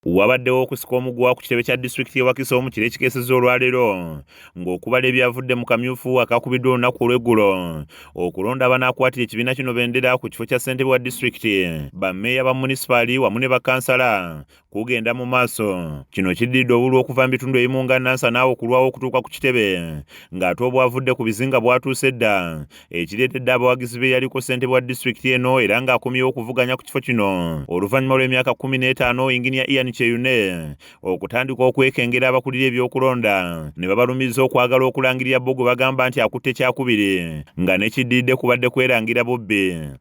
Wabaddewo okusika omugwa ku kitebe kya disitulikiti y'e Wakiso mu kiro ekikeesezza olwaleero ng'okubala ebyavudde mu kamyufu akakubiddwa olunaku olw'eggulo okulonda abanaakwatira ekibiina kino bendera ku kifo kya ssentebe wa disitulikiti bammeeya ba munisipaali wamu ne bakansala kugenda mu maaso. Kino kiddiridde obululu okuva mu bitundu ebimu nga Nansana okulwawo okutuuka ku kitebe ng'ate obwavudde ku bizinga bwatuuse dda ekireetedde abawagizi be yaliko ssentebe wa disitulikiti eno era ng'akomyewo okuvuganya ku kifo kino oluvannyuma lw'emyaka 15 Engineer Ian Cheyune okutandika okwekengera abakulira ebyokulonda ne babalumiriza okwagala okulangirira bo gwe bagamba nti akutte kyakubiri nga nekiddiridde kubadde kwerangira bubbi.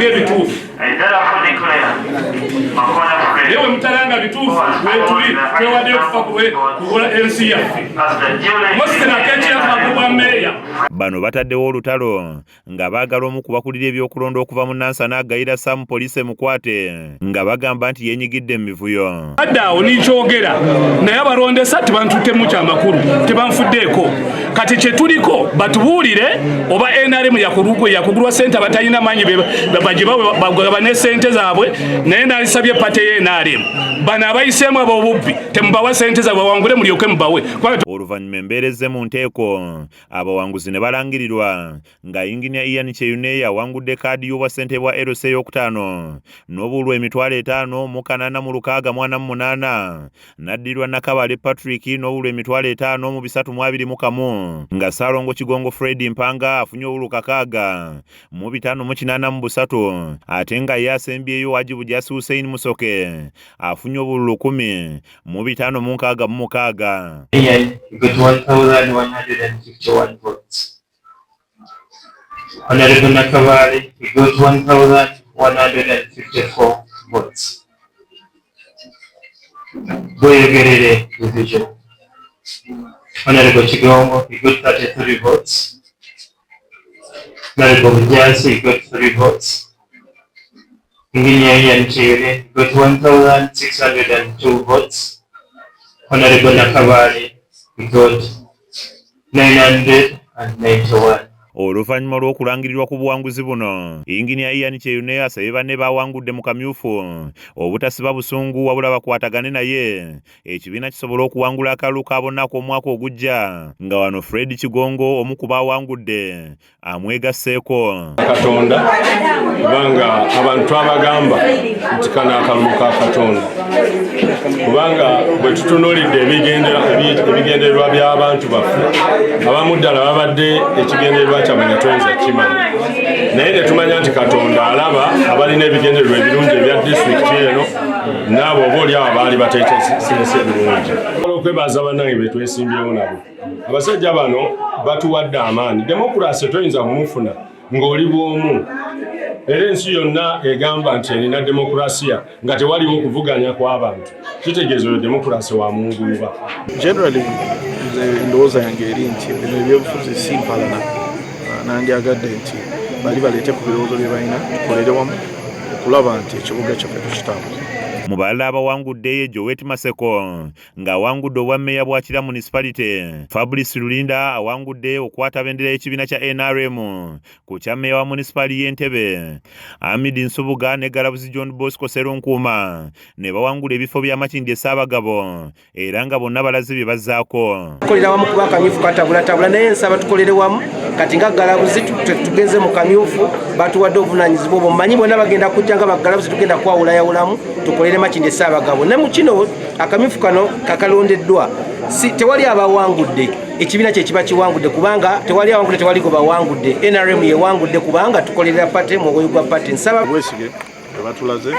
Yewe mutalanga bituufu wetuli twewadde okufa kukola ensi yaffe mositena akekiraku bwa mmeeya. Bano bataddewo olutalo nga baagala omu ku bakulira ebyokulonda okuva mu Nansana agayira Sam poliisi emukwate nga bagamba nti yeenyigidde mu mivuyo. Addaawo ninkyogera naye abalondesa tebantuttemu kyamakulu tebanfuddeeko kati kyetuliko batubuulire oba NRM yakugulwa ssente abatalina maanyi bagaba ne ssente zaabwe naye nalisabye pate ye NRM bano abayiseemu ab'obubbi temubawa ssente zaabwe bawangule mulyoke mubawe. Oluvannyuma embeera ezze mu nteeko abawanguzi ne balangirirwa nga Engineer Ian Cheyune yawangudde kaadi y'obwassentebe bwa LC ey'okutaano n'obululu emitwalo 5 mu 848 n'addirwa Nakabale Patrick n'obululu emitwalo 5 mu 321 nga Saalongo Kigongo Fred Mpanga afunye obululu 6 mu 583 ate nga ye asembyeyo Wajibu Jasi Hussein Musoke afunye obululu 10 mu 566. You got 1,151 votes. Honorable Nakabale, you got 1,154 votes. Boyegerere division. Honorable Kigongo, you got 33 votes. Honorable Jasi, you got 3 votes. Engineer Ian Cheyune, you got 1,602 votes. Honorable Nakabale, we got 991. Oluvannyuma lw'okulangirirwa ku buwanguzi buno Engineer Ian Cheyune asabye banne bawangudde mu kamyufu obutasiba busungu wabula bakwatagane naye ekibiina kisobola okuwangula akalulu ka bonna ak'omwaka ogujja nga wano Fred Kigongo omu ku bawangudde amwegasseeko. Katonda kubanga abantu abagamba nti kana akalulu ka Katonda kubanga bwe tutunuulidde ebigendererwa by'abantu baffe abamu ddala babadde ekigendererwa kyamanya tuyinza kimanyi naye ne tumanya nti Katonda alaba abalina ebigendererwa ebirungi ebya disitulikiti eno n'abo obaolyawo baali bateeteesinse ebirungi. Okwebaza bannange be twesimbyewo nabo abasajja bano batuwadde amaanyi. Demokrasi toyinza kumufuna ng'oli bw'omu era ensi yonna egamba nti erina demokrasiya nga tewaliwo okuvuganya kw'abantu kitegeeza oyo demokrasi wa munguuba. Generally endowooza yange eri nti bino ebyobufuzi si mpalana nandyagadde nti bali baleete ku birowoozo bye balina tukolere wamu okulaba nti ekibuga kyaffe tukitambuza. Mu balala abawangudde Joet Maseko ng'awangudde obwammeeya bwa Kira Municipality, Fabrice Lulinda awangudde okwata bendera y'ekibiina kya NRM ku kyammeeya wa munisipaali y'Entebbe, Amid Nsubuga ne Galabuzi John Bosco Serunkuuma ne bawangula ebifo by'Amakindye Ssaabagabo era nga bonna balaze bye bazzaako. Tukolera wamu kuba akamyufu katabulatabula naye nsaba tukolere wamu kati nga Galabuzi tugenze mu kamyufu batuwadde obuvunaanyizibwa obwo mmanyi bonna bagenda kujja nga Galabuzi tugenda kwawulayawulamu tukolere Makindye Ssaabagabo ne mu kino akamyufu kano kakalondeddwa tewali abawangudde ekibiina kye kiba kiwangudde kubanga tewali awangudde tewali gwe bawangudde NRM yewangudde kubanga tukolerera pate mu mwoyo gwa pate. Nsaba bwesige tebatulaze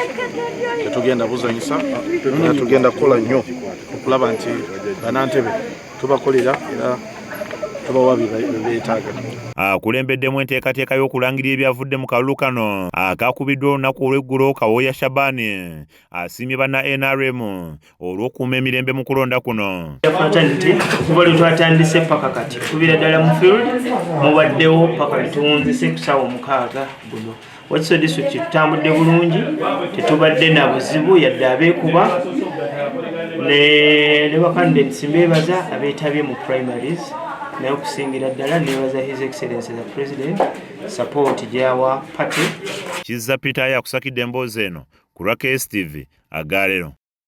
tetugenda buzanyisa era tugenda kukola nnyo okulaba nti Bannantebe tubakolera era tubawa bye beetaaga. Akulembeddemu enteekateeka y'okulangirira ebyavudde mu kalulu kano akakubiddwa olunaku olw'eggulo Kawoya Shabani asiimye banna NRM olw'okuuma emirembe mu kulonda kuno. Okuva lwe twatandise paka kati kubira ddala mu field mubaddewo paka tuwunzise ku ssaawa 6 guno. Wakiso disitulikiti tutambudde bulungi tetubadde na buzibu yadde abeekuba ne bakandidates mbeebaza abeetabye mu primaries naye okusingira ddala nebaza His Excellency the President support gyawa party. Kizza Peter yakusakidde emboozi eno ku lwa KSTV Agalero.